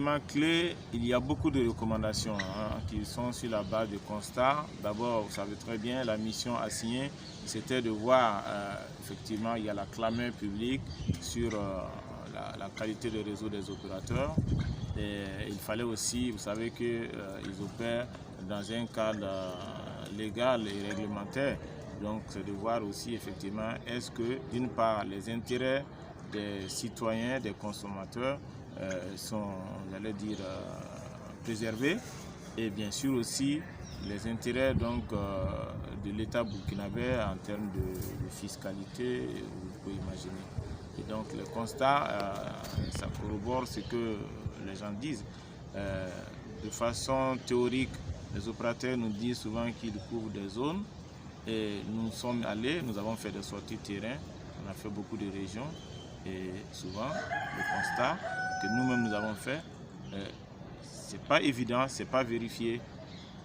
éléments clés, il y a beaucoup de recommandations qui sont sur la base de constats. D'abord, vous savez très bien, la mission assignée, c'était de voir, effectivement, il y a la clameur publique sur la qualité de réseau des opérateurs. Et il fallait aussi, vous savez qu'ils opèrent dans un cadre légal et réglementaire. Donc, c'est de voir aussi, effectivement, est-ce que, d'une part, les intérêts des citoyens, des consommateurs sont, j'allais dire, préservés, et bien sûr aussi les intérêts donc, de l'État burkinabé en termes de fiscalité, vous pouvez imaginer. Et donc le constat, ça corrobore ce que les gens disent. De façon théorique, les opérateurs nous disent souvent qu'ils couvrent des zones, et nous sommes allés, nous avons fait des sorties terrain, on a fait beaucoup de régions, et souvent le constat que nous-mêmes nous avons fait, c'est pas évident, c'est pas vérifié,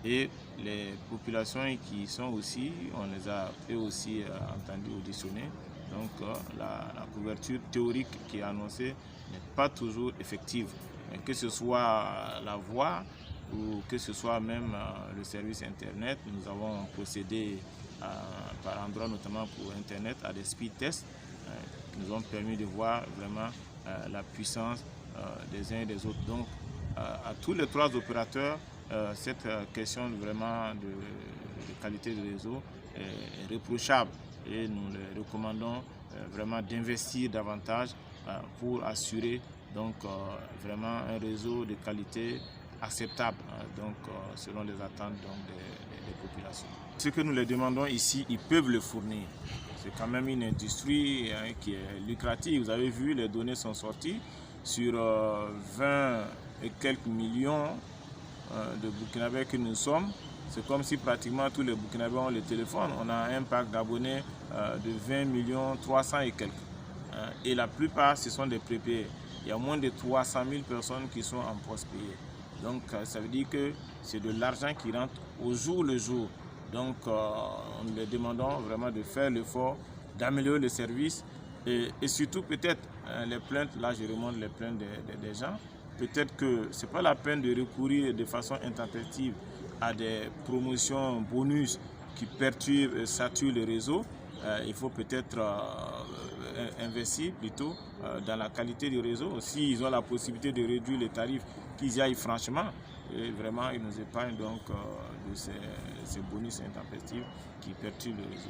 et les populations qui sont aussi, on les a eux aussi entendus auditionner. Donc la couverture théorique qui est annoncée n'est pas toujours effective. Mais que ce soit la voie ou que ce soit même le service Internet, nous avons procédé par endroit, notamment pour Internet, à des speed tests qui nous ont permis de voir vraiment la puissance des uns et des autres. Donc à tous les trois opérateurs, cette question vraiment de qualité de réseau est reprochable, et nous les recommandons vraiment d'investir davantage pour assurer donc vraiment un réseau de qualité acceptable, donc selon les attentes donc, des populations. Ce que nous les demandons ici, ils peuvent le fournir. C'est quand même une industrie qui est lucrative. Vous avez vu, les données sont sorties sur 20 et quelques millions de Burkinabés que nous sommes. C'est comme si pratiquement tous les Burkinabés ont le téléphone. On a un parc d'abonnés de 20 millions 300 et quelques. Et la plupart, ce sont des prépayés. Il y a moins de 300 000 personnes qui sont en post-payé. Donc, ça veut dire que c'est de l'argent qui rentre au jour le jour. Donc, nous les demandons vraiment de faire l'effort, d'améliorer le service et surtout peut-être les plaintes, là je remonte les plaintes des gens. Peut-être que ce n'est pas la peine de recourir de façon intempestive à des promotions bonus qui perturbent et saturent le réseau. Il faut peut-être investir plutôt dans la qualité du réseau. S'ils ont la possibilité de réduire les tarifs, qu'ils y aillent franchement. Et vraiment, ils nous épargnent donc de ces bonus intempestifs qui perturbent le réseau.